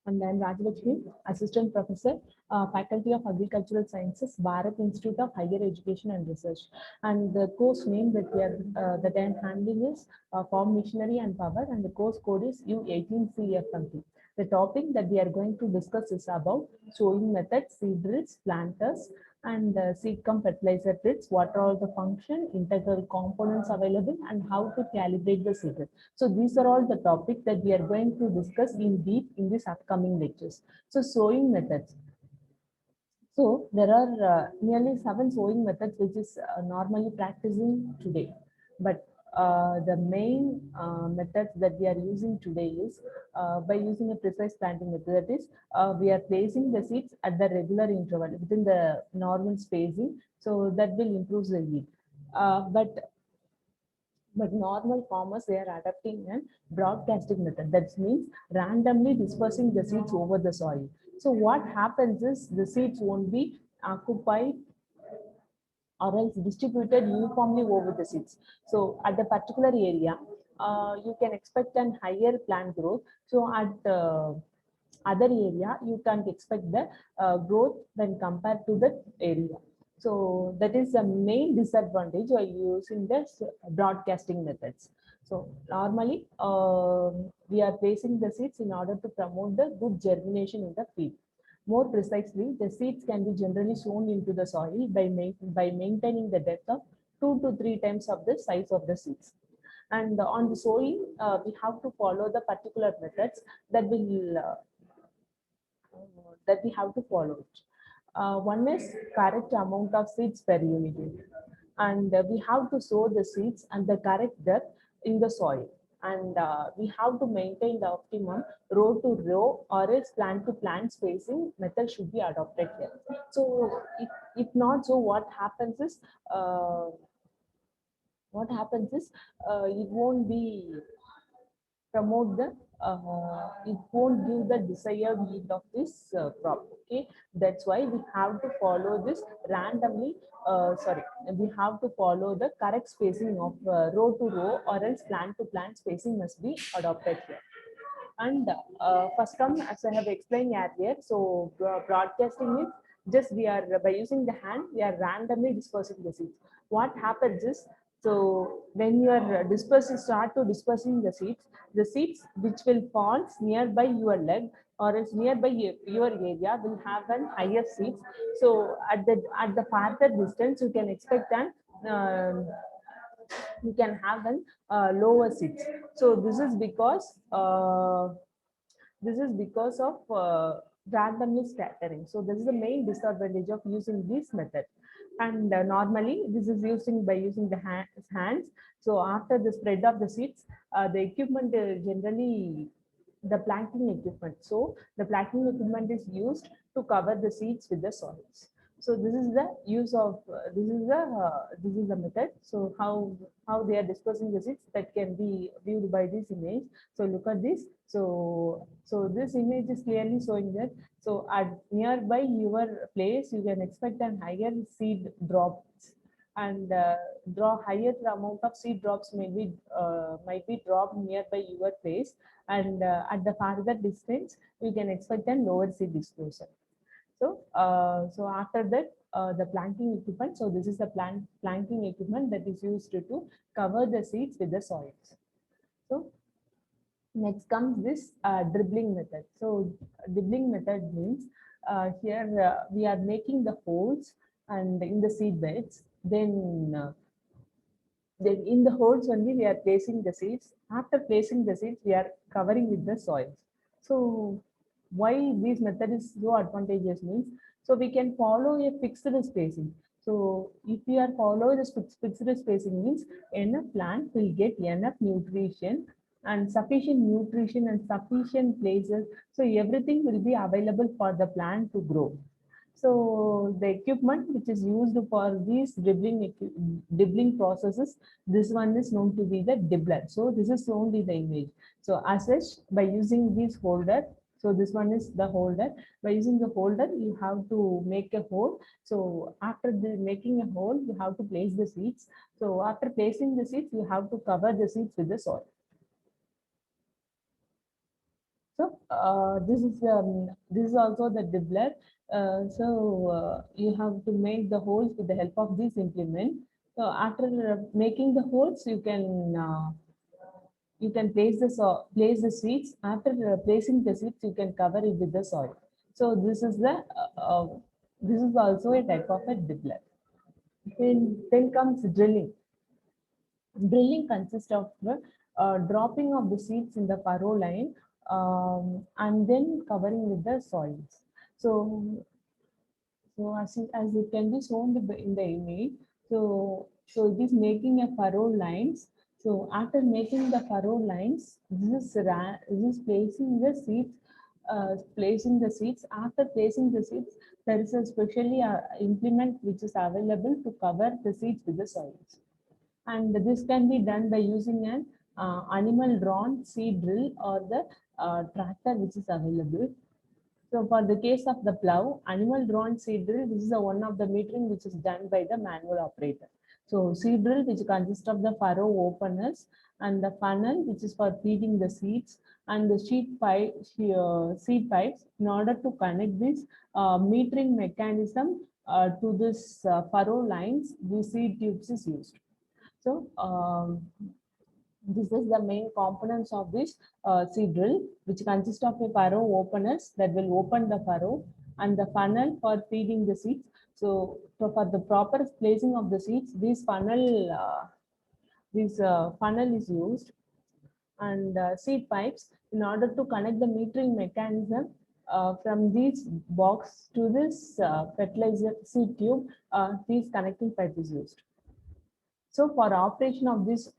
And I'm Rajalakshmi, Assistant Professor, Faculty of Agricultural Sciences, Bharat Institute of Higher Education and Research. And the course name that I'm handling is Farm Machinery and Power, and the course code is U18CFMP. The topic that we are going to discuss is about sowing methods, seed drills, planters, and seed cum fertilizer kits. What are all the function, integral components available, and how to calibrate the seed drill. So these are all the topics that we are going to discuss in deep in this upcoming lectures. So sowing methods. So there are nearly 7 sowing methods which is normally practicing today. But the main methods that we are using today is by using a precise planting method. That is, we are placing the seeds at the regular interval within the normal spacing. So that will improve the yield. But normal farmers, they are adopting a broadcasting method. That means randomly dispersing the seeds over the soil. So what happens is the seeds won't be occupied or else distributed uniformly over the seeds. So at the particular area, you can expect an higher plant growth. So at other area, you can't expect the growth when compared to the area. So that is the main disadvantage of using this broadcasting methods. So normally, we are placing the seeds in order to promote the good germination in the field. More precisely, the seeds can be generally sown into the soil by maintaining the depth of 2 to 3 times of the size of the seeds. And on the sowing, we have to follow the particular methods that we have to follow. One is correct amount of seeds per unit, and we have to sow the seeds and the correct depth in the soil, and we have to maintain the optimum row to row or else plant to plant spacing method should be adopted here. So if not, so uh, what happens is it won't be promote the it won't give the desired yield of this crop. Okay, that's why we have to follow this randomly. Sorry, we have to follow the correct spacing of row to row or else plant to plant spacing must be adopted here. And first come, as I have explained earlier, so broadcasting is just we are by using the hand, we are randomly dispersing the seeds. What happens is, so when you are start to dispersing the seeds which will fall nearby your leg or else nearby your area will have an higher seeds. So at the farther distance, you can expect an you can have an lower seeds. So this is because of randomly scattering. So this is the main disadvantage of using this method. And normally this is using by using the hands. So after the spread of the seeds, the equipment generally the planting equipment. So the planting equipment is used to cover the seeds with the soils. So this is the use of this is the method. So how they are dispersing the seeds that can be viewed by this image. So look at this. So this image is clearly showing that. So at nearby your place, you can expect an higher seed drops, and draw higher amount of seed drops might be dropped nearby your place, and at the farther distance, you can expect a lower seed dispersal. So after that, the planting equipment. So this is the planting equipment that is used to cover the seeds with the soils. So next comes this dribbling method. So dribbling method means here we are making the holes and in the seed beds. Then in the holes only we are placing the seeds. After placing the seeds, we are covering with the soils. So why this method is so advantageous means, so we can follow a fixed spacing. So if we are follow this fixed spacing means enough plant will get enough nutrition and sufficient places. So everything will be available for the plant to grow. So the equipment which is used for these dribbling processes, this one is known to be the dibbler. So this is only the image. So as such, by using this holder, so this one is the holder. By using the holder, you have to make a hole. So after making a hole, you have to place the seeds. So after placing the seeds, you have to cover the seeds with the soil. So this is also the dibbler. You have to make the holes with the help of this implement. So after making the holes, you can place the seeds. After placing the seeds, you can cover it with the soil. So this is also a type of a dibbler. Then comes drilling. Drilling consists of dropping of the seeds in the furrow line, and then covering with the soils. So, as it can be shown in the image, so it is making a furrow lines. So after making the furrow lines, this is placing the seeds. Placing the seeds. After placing the seeds, there is a specially implement which is available to cover the seeds with the soils. And this can be done by using an animal drawn seed drill or the tractor which is available. So for the case of the plow, animal drawn seed drill, this is one of the metering which is done by the manual operator. So seed drill, which consists of the furrow openers and the funnel, which is for feeding the seeds, and the seed pipes in order to connect this metering mechanism to this furrow lines, the seed tubes is used. So this is the main components of this seed drill, which consists of a furrow openers that will open the furrow and the funnel for feeding the seeds. So for the proper placing of the seeds, this funnel is used, and seed pipes in order to connect the metering mechanism from this box to this fertilizer seed tube. These connecting pipe is used. So for operation of this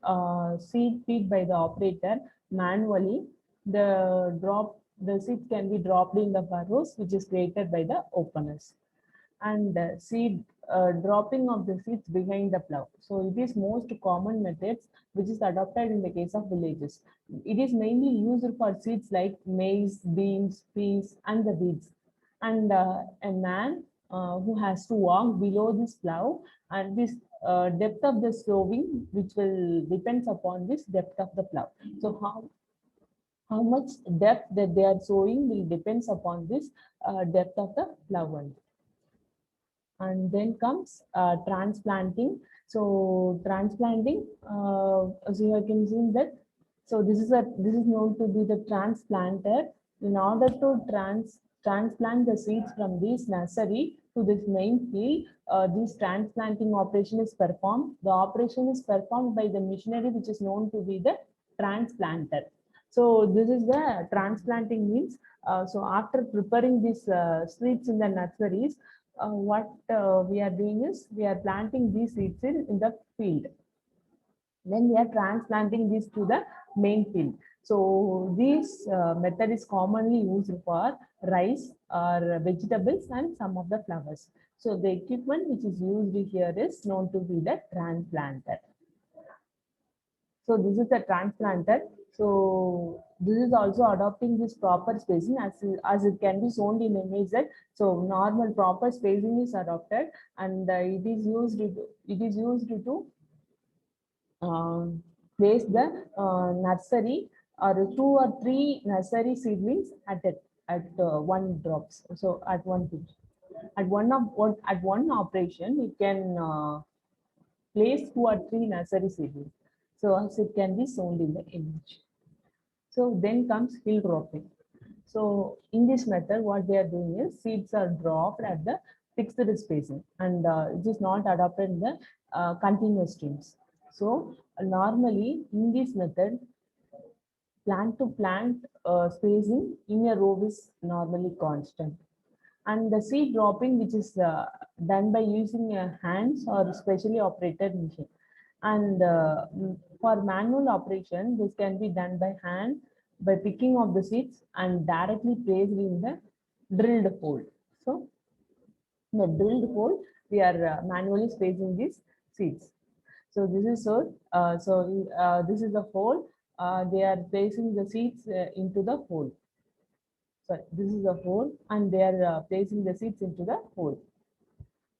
seed feed by the operator manually, the seeds can be dropped in the furrows, which is created by the openers, and seed dropping of the seeds behind the plow. So it is most common methods which is adopted in the case of villages. It is mainly used for seeds like maize, beans, peas, and the weeds. And a man who has to walk below this plow, and this depth of the sowing, which will depends upon this depth of the plow. So how much depth that they are sowing will depends upon this depth of the plow only. And then comes transplanting. So transplanting, as you can see that. So this is known to be the transplanter. In order to transplant the seeds from this nursery to this main field, this transplanting operation is performed. The operation is performed by the machinery which is known to be the transplanter. So this is the transplanting means. So after preparing these seeds in the nurseries, what we are doing is we are planting these seeds in the field. Then we are transplanting this to the main field. So this method is commonly used for rice or vegetables and some of the flowers. So the equipment which is used here is known to be the transplanter. So this is the transplanter. So this is also adopting this proper spacing as it can be shown in the image that so normal proper spacing is adopted, and it is used to place the nursery or 2 or 3 nursery seedlings at one drops. So at one operation, you can place 2 or 3 nursery seedlings. So as it can be shown in the image. So then comes hill dropping. So in this method, what they are doing is seeds are dropped at the fixed spacing, and it is not adopted in the continuous streams. So normally in this method, plant to plant spacing in a row is normally constant. And the seed dropping, which is done by using hands or specially operated machine. And for manual operation, this can be done by hand by picking of the seeds and directly placed in the drilled hole. So in the drilled hole, we are manually spacing these seeds. So this is this is the hole. They are placing the seeds into the hole. Sorry, this is the hole, and they are placing the seeds into the hole.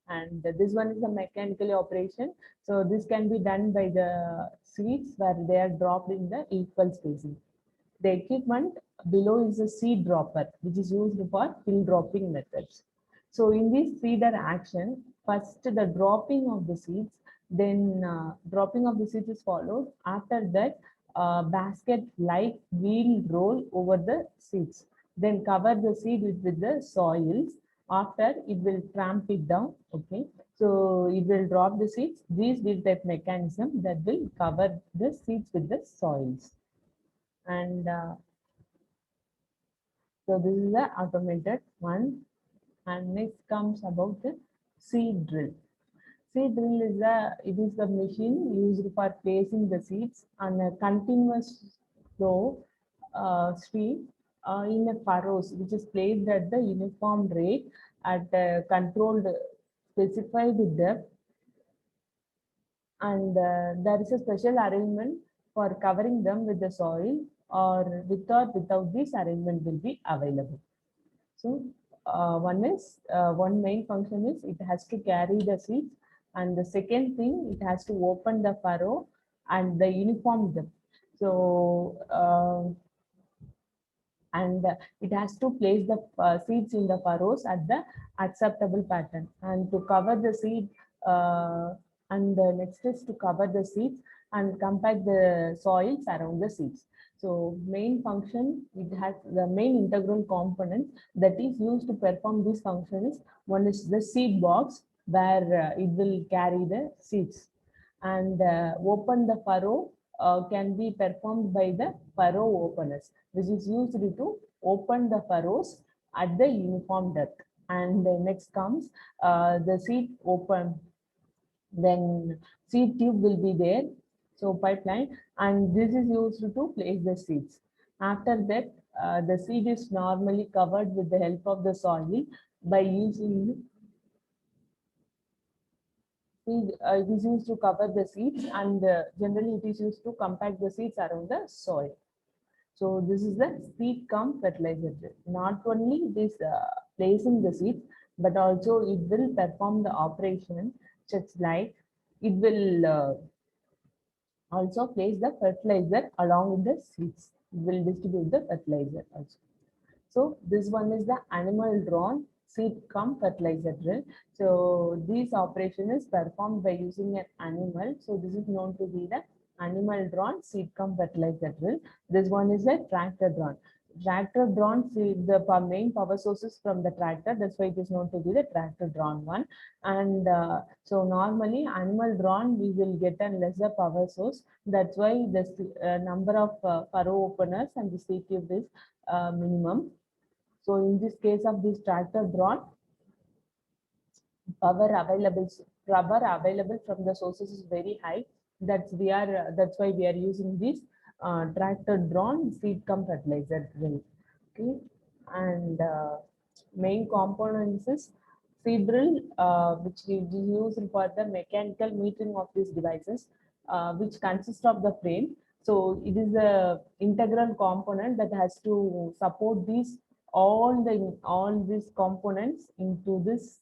And this one is a mechanical operation. So this can be done by the seeds where they are dropped in the equal spacing. The equipment below is a seed dropper, which is used for hill dropping methods. So in this seeder action, first the dropping of the seeds, then dropping of the seeds is followed. After that, basket-like wheel roll over the seeds. Then cover the seed with the soils. After it will tramp it down. Okay, so it will drop the seeds. This will type mechanism that will cover the seeds with the soils. And so this is the automated one. And next comes about the seed drill. Seed drill is the machine used for placing the seeds on a continuous flow stream in a furrows, which is placed at the uniform rate at a controlled specified depth, and there is a special arrangement for covering them with the soil, or without this arrangement will be available. So one main function is it has to carry the seeds, and the second thing, it has to open the furrow and the uniform depth. So and it has to place the seeds in the furrows at the acceptable pattern, and to cover the seed, and the next is to cover the seeds and compact the soils around the seeds. So main function, it has the main integral component that is used to perform these functions. One is the seed box, where it will carry the seeds, and open the furrow can be performed by the furrow openers, which is used to open the furrows at the uniform depth. And next comes the seed open, then seed tube will be there, so pipeline, and this is used to place the seeds. After that, the seed is normally covered with the help of the soil by using seed. It is used to cover the seeds, and generally it is used to compact the seeds around the soil. So this is the seed cum fertilizer drill. Not only this placing the seeds, but also it will perform the operation such like it will also place the fertilizer along with the seeds. It will distribute the fertilizer also. So this one is the animal drawn seed cum fertilizer drill. So this operation is performed by using an animal. So this is known to be the animal drawn seed cum fertilizer drill. This one is a tractor drawn. Tractor drawn seed, the main power sources from the tractor. That's why it is known to be the tractor drawn one. And so normally animal drawn, we will get a lesser power source. That's why the number of furrow openers and the seed tube is minimum. So in this case of this tractor drawn, power available from the sources is very high. That's why we are using this tractor drawn seed cum fertilizer drill. Okay, and main components is seed drill, which is used for the mechanical metering of these devices, which consist of the frame. So it is a integral component that has to support these all these components into this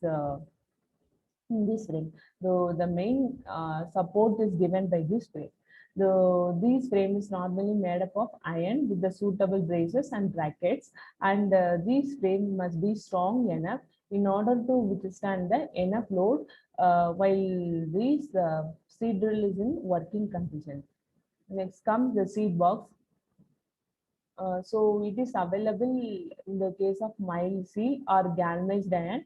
in this frame. So the main support is given by this frame. These frame is normally made up of iron with the suitable braces and brackets, and these frame must be strong enough in order to withstand the enough load while this seed drill is in working condition. Next comes the seed box. So it is available in the case of mild seal or galvanized iron,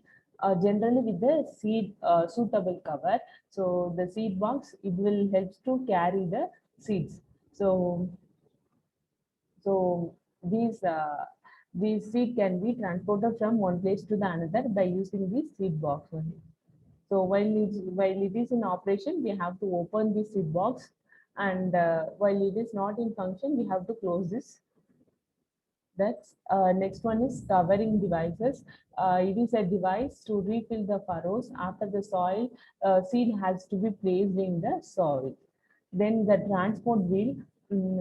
generally with the seed suitable cover. So the seed box, it will help to carry the seeds. So these seed can be transported from one place to the another by using this seed box only. So while it is in operation, we have to open this seed box, and while it is not in function, we have to close this. That's next one is covering devices. It is a device to refill the furrows after the soil seed has to be placed in the soil. Then the transport wheel.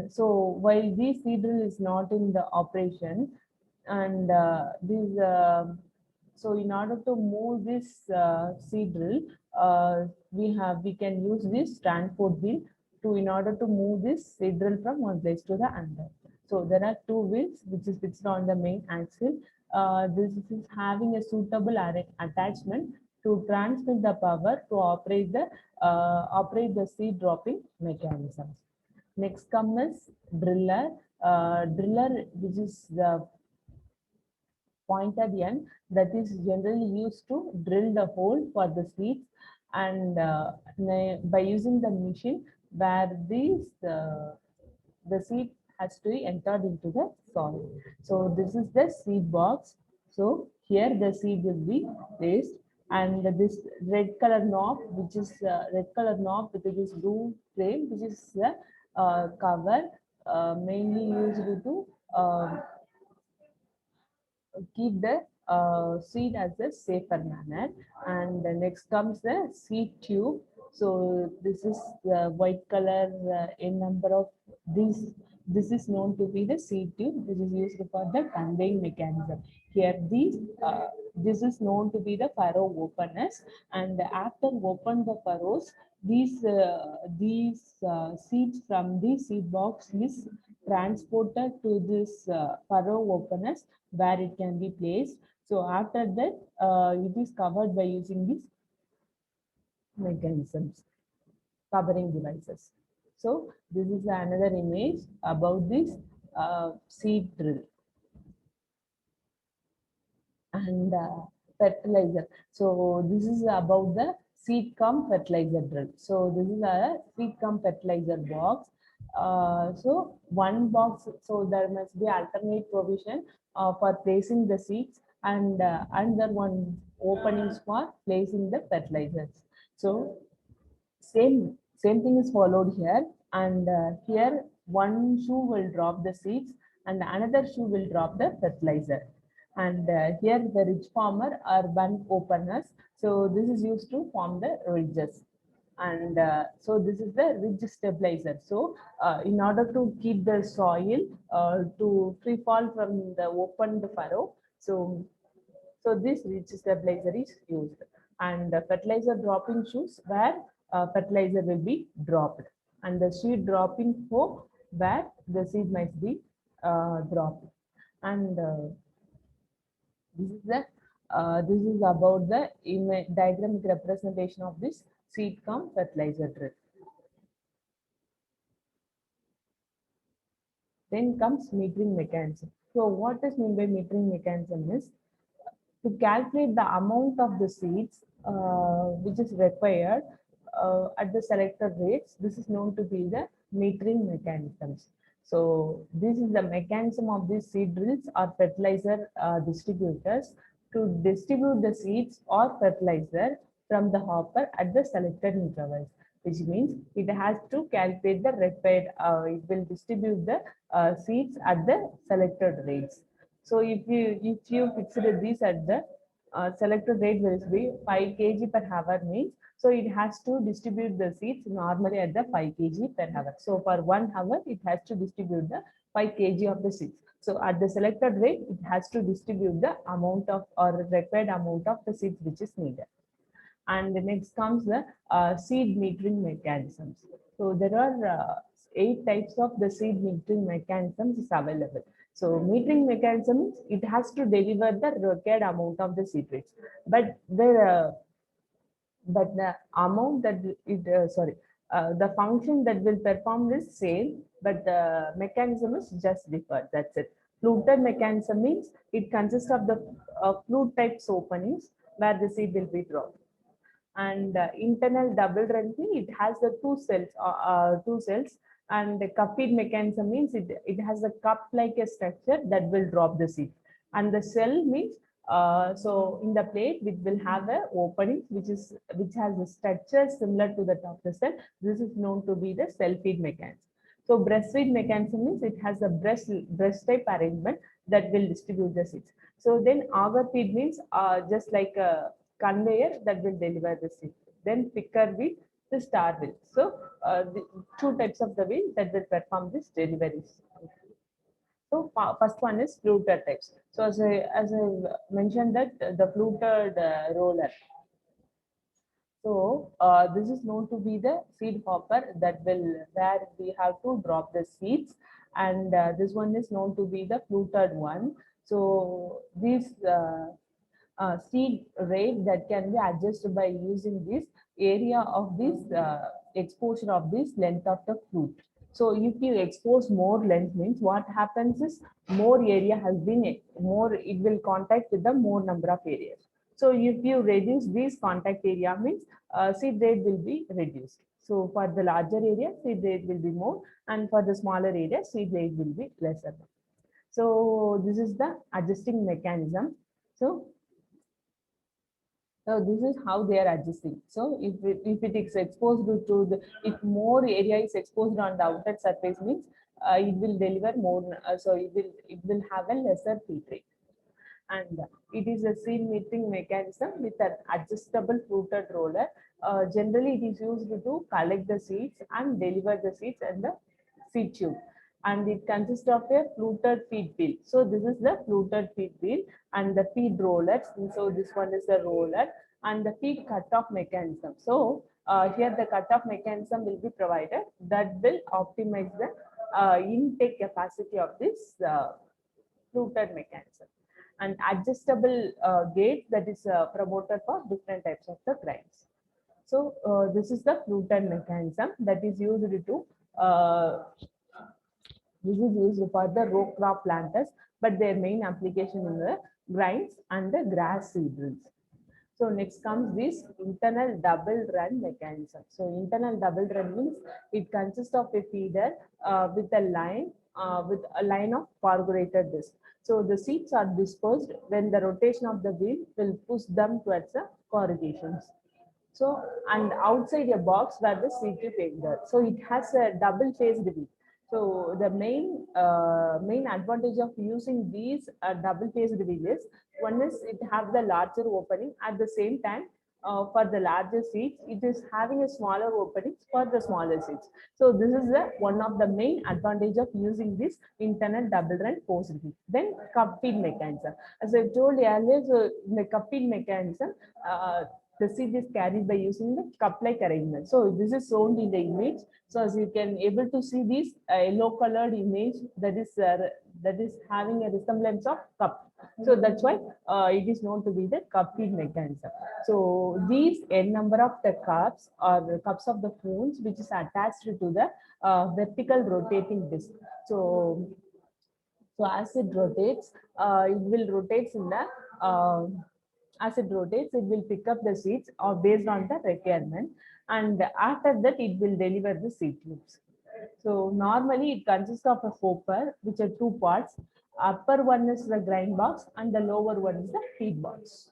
So while this seed drill is not in the operation, and so in order to move this seed drill, we can use this transport wheel to in order to move this seed drill from one place to the another. So there are two wheels which is fixed on the main axle. This is having a suitable attachment to transmit the power to operate the seed dropping mechanism. Next comes driller. Driller, which is the pointed end that is generally used to drill the hole for the seeds, and by using the machine where the seed has to be entered into the soil. So this is the seed box. So here the seed will be placed, and this red color knob with this blue frame, which is the cover mainly used to keep the seed as a safer manner. And the next comes the seed tube. So this is the white color in number of these. This is known to be the seed tube, which is used for the conveying mechanism. Here, this is known to be the furrow openers, and after open the furrows, these seeds from the seed box is transported to this furrow openers where it can be placed. So after that, it is covered by using these mechanisms, covering devices. So this is another image about this seed drill and fertilizer. So this is about the seed cum fertilizer drill. So this is a seed cum fertilizer box. So one box, so there must be alternate provision for placing the seeds, and another one openings for placing the fertilizers. So same thing is followed here, and here one shoe will drop the seeds and another shoe will drop the fertilizer. And here the ridge former are bund openers. So this is used to form the ridges. And so this is the ridge stabilizer. So in order to keep the soil to free fall from the opened furrow, so this ridge stabilizer is used. And the fertilizer dropping shoes where fertilizer will be dropped, and the seed dropping hole where the seed might be dropped. And this is about the diagramic representation of this seed cum fertilizer drill. Then comes metering mechanism. So what is meant by metering mechanism is to calculate the amount of the seeds which is required at the selected rates. This is known to be the metering mechanisms. So this is the mechanism of these seed drills or fertilizer distributors to distribute the seeds or fertilizer from the hopper at the selected intervals, which means it has to calculate the required, it will distribute the seeds at the selected rates. So if you fix this at the selected rate will be 5 kg per hour means, so it has to distribute the seeds normally at the 5 kg per hour. So for 1 hour, it has to distribute the 5 kg of the seeds. So at the selected rate, it has to distribute the amount of or required amount of the seeds which is needed. And next comes the seed metering mechanisms. So there are 8 types of the seed metering mechanisms is available. So metering mechanisms, it has to deliver the required amount of the seed rates, but the amount that the function that will perform is same, but the mechanism is just different. That's it. Fluted mechanism means it consists of the flute types openings where the seed will be dropped. And internal double drenching, it has the two cells, and the cup feed mechanism means it has a cup like a structure that will drop the seed, and the cell means so in the plate which will have a opening which has a structure similar to that of the cell. This is known to be the cell feed mechanism. So breastfeed mechanism means it has a breast type arrangement that will distribute the seeds. So then auger feed means just like a conveyor that will deliver the seed. Then picker wheel, the star wheel. So the two types of the wheel that will perform this deliveries. So first one is fluted types. So as I mentioned that the fluted roller. So this is known to be the seed hopper that will where we have to drop the seeds, and this one is known to be the fluted one. So this seed rate that can be adjusted by using this area of this exposure of this length of the flute. So if you expose more length means what happens is more area has been more, it will contact with the more number of areas. So if you reduce this contact area means seed rate will be reduced. So for the larger area, seed rate will be more, and for the smaller area, seed rate will be lesser. So this is the adjusting mechanism. So this is how they are adjusting. So if it is exposed to the, if more area is exposed on the outer surface means it will deliver more. So it will have a lesser feed rate. And it is a seed measuring mechanism with an adjustable fluted roller. Generally, it is used to collect the seeds and deliver the seeds and the seed tube. And it consists of a fluted feed wheel. So this is the fluted feed wheel and the feed rollers. And so this one is the roller and the feed cutoff mechanism. So here the cutoff mechanism will be provided that will optimize the intake capacity of this fluted mechanism. And adjustable gate that is promoted for different types of the grinds. So this is the fluted mechanism that is used to this is used for the row crop planters, but their main application in the grinds and the grass seed drills. So next comes this internal double run mechanism. So internal double run means it consists of a feeder with a line of corrugated disc. So the seeds are dispersed when the rotation of the wheel will push them towards the corrugations. So and outside a box where the seed is entered. So it has a double phased wheel. So the main advantage of using these double phased wheel is one is it have the larger opening at the same time. For the larger seeds, it is having a smaller opening for the smaller seeds. So this is the one of the main advantage of using this internal double run force wheel. Then cup feed mechanism. As I told earlier, so in the cup feed mechanism, the seed is carried by using the cup-like arrangement. So this is shown in the image. So as you can able to see this yellow colored image that is having a resemblance of cup. So that's why it is known to be the cup feed mechanism. So these n number of the cups or the cups of the prunes which is attached to the vertical rotating disc. So as it rotates, it will rotate in the as it rotates, it will pick up the seeds based on the requirement, and after that it will deliver the seed tubes. So normally it consists of a hopper, which are two parts. Upper one is the grind box and the lower one is the feed box.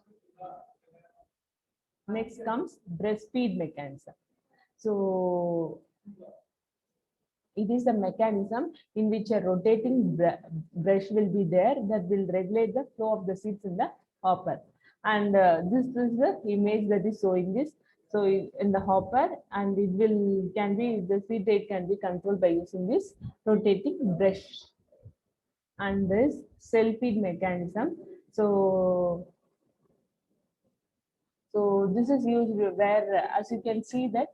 Next comes breastfeed mechanism. So it is a mechanism in which a rotating brush will be there that will regulate the flow of the seeds in the hopper. And this is the image that is showing this. So in the hopper, and it will can be the seed rate can be controlled by using this rotating brush. And this cell feed mechanism. So this is used where, as you can see that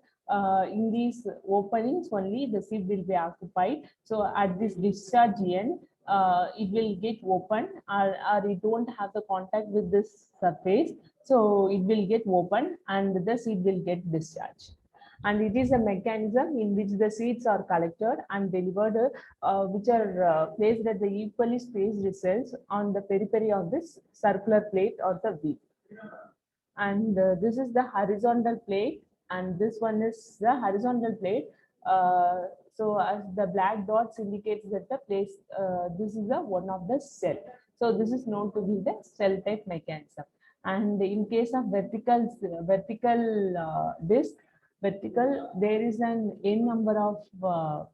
in these openings only the seed will be occupied. So at this discharge end, it will get open, or it won't have the contact with this surface. So it will get open and the seed will get discharged. And it is a mechanism in which the seeds are collected and delivered, which are placed at the equally spaced cells on the periphery of this circular plate or the wheel. And this is the horizontal plate, and this one is the horizontal plate. So as the black dots indicates that the place, this is the one of the cell. So this is known to be the cell type mechanism. And in case of vertical disc, there is an n number of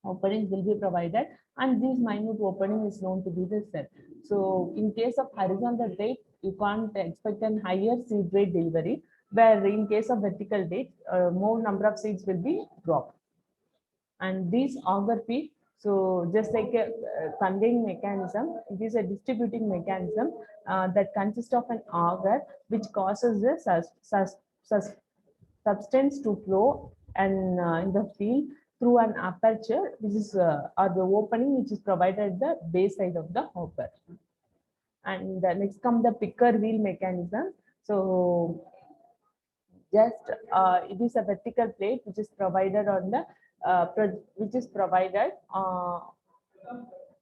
openings will be provided, and this minute opening is known to be the cell. So in case of horizontal plate, you can't expect a higher seed rate delivery, where in case of vertical date, more number of seeds will be dropped. And these auger feed, so just like a conveying mechanism, it is a distributing mechanism that consists of an auger which causes the substance to flow and in the field through an aperture, which is or the opening which is provided at the base side of the hopper. And next come the picker wheel mechanism. So just it is a vertical plate which is provided on the which is provided on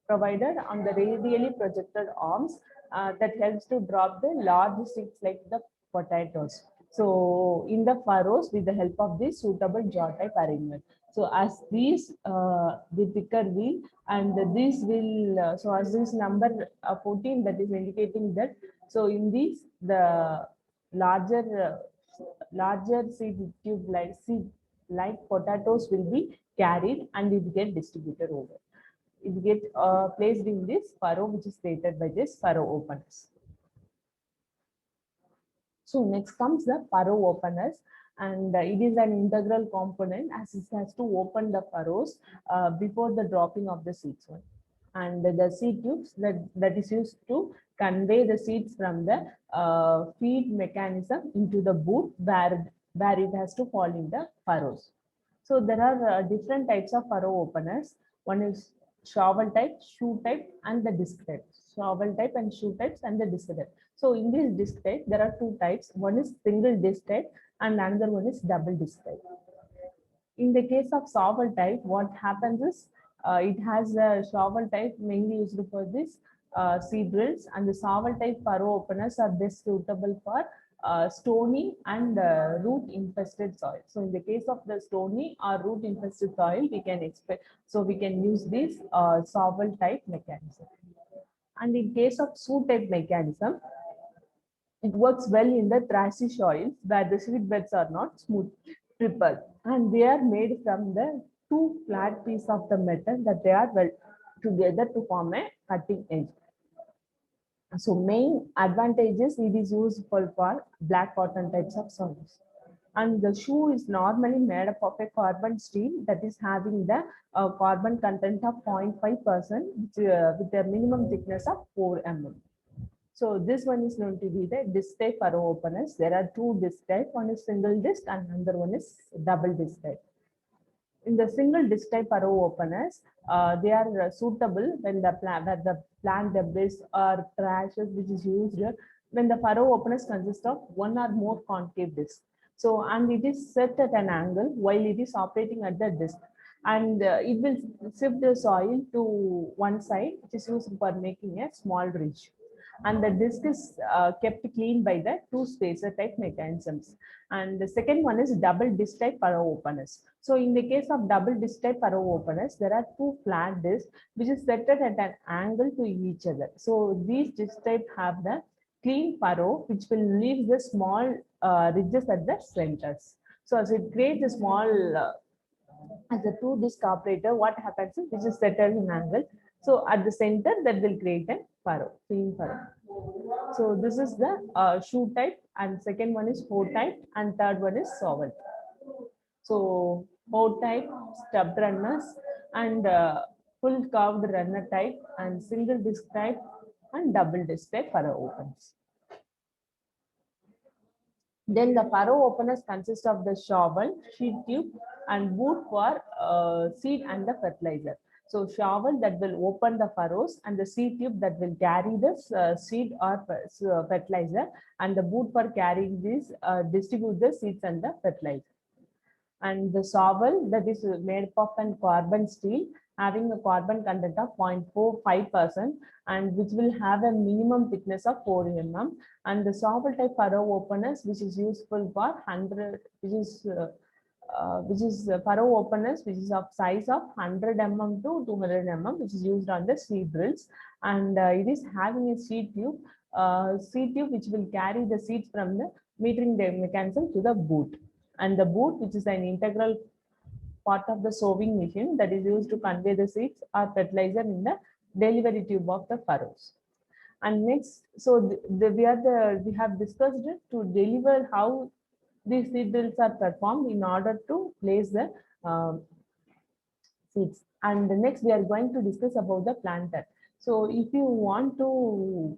the radially projected arms that helps to drop the large sticks like the potatoes. So in the furrows with the help of this suitable jaw type arrangement. So as these the picker wheel and this will so as this number 14 that is indicating that so in these the larger seed tube like seed like potatoes will be carried and it get distributed over. It get placed in this furrow which is created by this furrow openers. So next comes the furrow openers, and it is an integral component as it has to open the furrows before the dropping of the seeds. And the seed tubes that is used to convey the seeds from the feed mechanism into the boot where it has to fall in the furrows. So there are different types of furrow openers. One is shovel type, shoe type, and the disc type. Shovel type and shoe types and the disc type. So in this disc type, there are two types. One is single disc type and another one is double disc type. In the case of shovel type, what happens is it has a shovel type mainly used for this seed drills, and the shovel type furrow openers are best suitable for stony and root infested soil. So in the case of the stony or root infested soil, we can expect, so we can use this shovel type mechanism. And in case of shoe type mechanism, it works well in the thrashy soils where the seed beds are not smooth, triple, and they are made from the two flat pieces of the metal that they are well together to form a cutting edge. So main advantages, it is useful for black cotton types of soils. And the shoe is normally made up of a carbon steel that is having the carbon content of 0.5% with a minimum thickness of 4 mm. So this one is going to be the disc type furrow openers. There are two disc type. One is single disc and another one is double disc type. In the single disc type furrow openers, they are suitable when the plant debris or trashes which is used when the furrow openers consist of one or more concave discs. So, and it is set at an angle while it is operating at the disc, and it will shift the soil to one side, which is used for making a small ridge. And the disc is kept clean by the two spacer type mechanisms. And the second one is double disc type furrow openers. So in the case of double disc type furrow openers, there are two flat discs which is set at an angle to each other. So these disc type have the clean furrow which will leave the small ridges at the centers. So as it creates a small as a two disc operator, what happens is this is set at an angle. So at the center that will create a furrow, clean furrow. So this is the shoe type, and second one is hoe type, and third one is shovel. So hoe type, stub runners, and full curved runner type, and single disc type, and double disc type furrow opens. Then the furrow openers consist of the shovel, sheet tube, and boot for seed and the fertilizer. So shovel that will open the furrows, and the seed tube that will carry the seed or fertilizer, and the boot for carrying this distribute the seeds and the fertilizer. And the shovel that is made of an carbon steel having a carbon content of 0.45% and which will have a minimum thickness of 4 mm. And the shovel type furrow openers which is useful for 100, which is furrow openers which is of size of 100 mm to 200 mm, which is used on the seed drills, and it is having a seed tube which will carry the seeds from the metering mechanism to the boot. And the boot, which is an integral part of the sowing machine that is used to convey the seeds or fertilizer in the delivery tube of the furrows. And next, so we have discussed it to deliver how these seed drills are performed in order to place the seeds. And the next, we are going to discuss about the planter. So if you want to,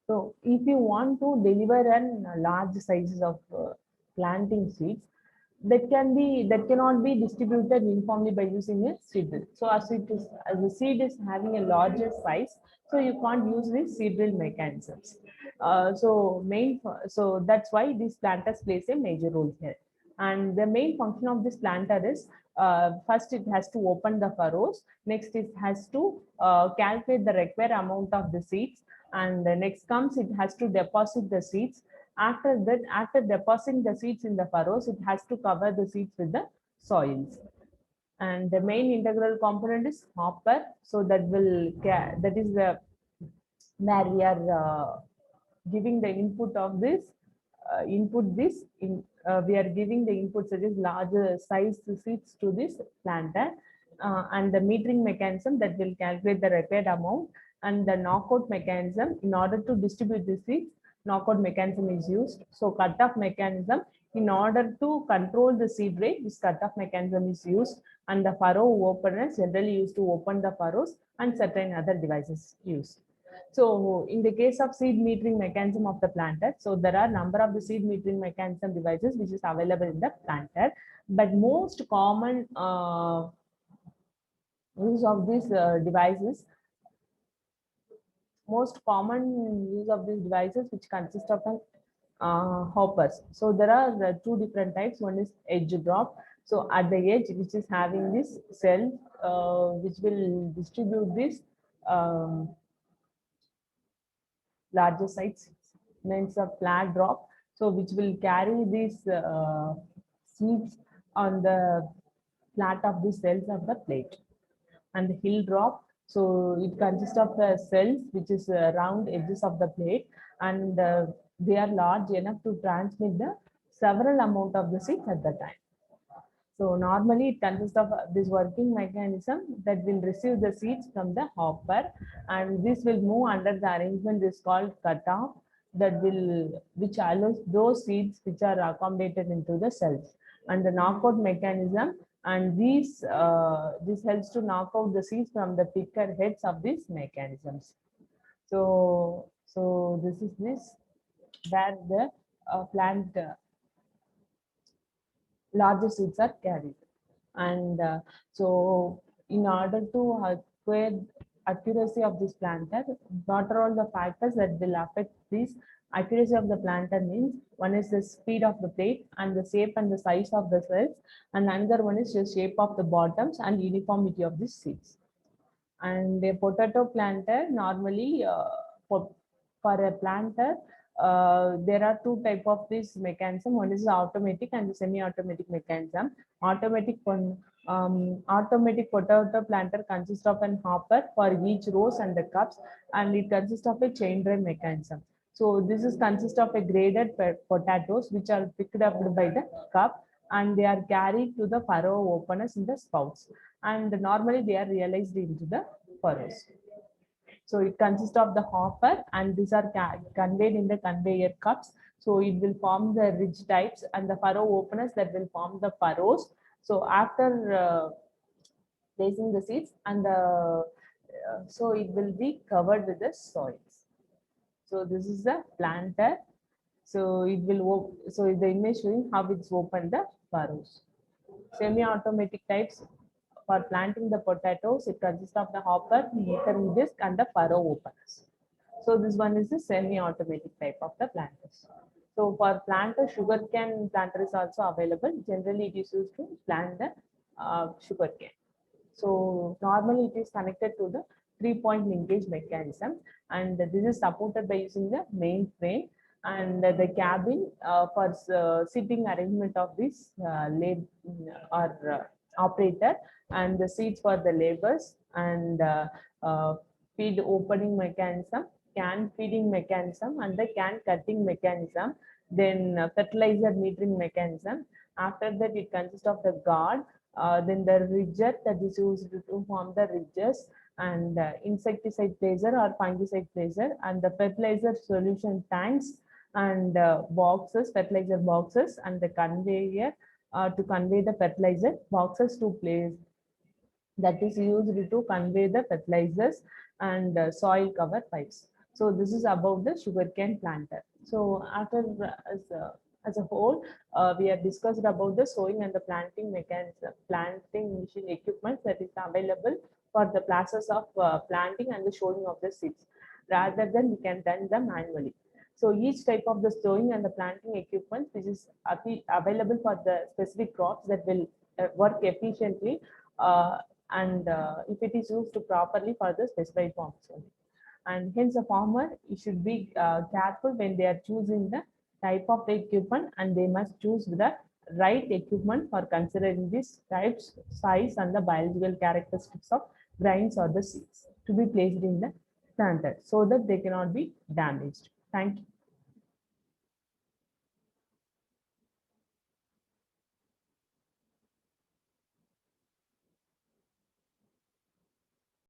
So if you want to deliver an large sizes of planting seeds, that cannot be distributed uniformly by using a seed drill. So as the seed is having a larger size, so you can't use this seed drill mechanisms. So that's why these planters plays a major role here. And the main function of this planter is, first it has to open the furrows. Next it has to calculate the required amount of the seeds, and the next comes it has to deposit the seeds. After that, after depositing the seeds in the furrows, it has to cover the seeds with the soils. And the main integral component is hopper. So that is the where we are giving the input of this input this in we are giving the input such as larger size seeds to this planter, and the metering mechanism that will calculate the required amount, and the knockout mechanism in order to distribute the seeds. Knockout mechanism is used. So cutoff mechanism, in order to control the seed rate, this cutoff mechanism is used, and the furrow openers generally used to open the furrows, and certain other devices used. So in the case of seed metering mechanism of the planter, so there are number of the seed metering mechanism devices which is available in the planter, but most common use of these devices, most common use of these devices which consist of an hoppers. So there are two different types. One is edge drop. So at the edge, which is having this cell, which will distribute this larger size, means a flat drop, so which will carry these seeds on the flat of the cells of the plate. And the hill drop, so it consists of the cells which is round edges of the plate, and they are large enough to transmit the several amount of the seeds at the time. So normally it consists of this working mechanism that will receive the seeds from the hopper, and this will move under the arrangement is called cutoff, which allows those seeds which are accommodated into the cells, and the knockout mechanism, and this helps to knock out the seeds from the picker heads of these mechanisms. So this is this where the plant larger seeds are carried. And so in order to acquire accuracy of this planter, not all the factors that will affect this accuracy of the planter means, one is the speed of the plate and the shape and the size of the cells, and another one is the shape of the bottoms and uniformity of the seeds. And a potato planter normally for a planter, there are two type of this mechanism. One is the automatic and the semi-automatic mechanism. Automatic potato planter consists of an hopper for each rows and the cups, and it consists of a chain drive mechanism. So this is consist of a graded potatoes which are picked up by the cup, and they are carried to the furrow openers in the spouts, and normally they are realized into the furrows. So it consists of the hopper, and these are conveyed in the conveyor cups. So it will form the ridge types and the furrow openers that will form the furrows. So after placing the seeds, and so it will be covered with the soils. So this is the planter. So it will so the image showing how it's opened the furrows. Semi-automatic types for planting the potatoes, it consists of the hopper, metering disc, and the furrow openers. So this one is the semi-automatic type of the planters. So for planter, sugarcane planter is also available. Generally, it is used to plant the sugarcane. So normally it is connected to the 3-point linkage mechanism, and this is supported by using the main frame and the cabin for seating arrangement of this operator, and the seats for the laborers, and feed opening mechanism, can feeding mechanism, and the can cutting mechanism, then fertilizer metering mechanism. After that, it consists of the guard, then the ridger that is used to form the ridges, and insecticide placer or fungicide placer, and the fertilizer solution tanks, and boxes, fertilizer boxes, and the conveyor to convey the fertilizer, boxes to place that is used to convey the fertilizers, and soil cover pipes. So this is about the sugarcane planter. So after as a whole, we have discussed about the sowing and the planting mechanism, planting machine equipment that is available for the process of planting and the sowing of the seeds, rather than we can done them manually. So each type of the sowing and the planting equipment which is available for the specific crops that will work efficiently, and if it is used properly for the specified crops only. And hence a farmer should be careful when they are choosing the type of the equipment, and they must choose the right equipment for considering these types, size, and the biological characteristics of grains or the seeds to be placed in the planter so that they cannot be damaged. Thank you.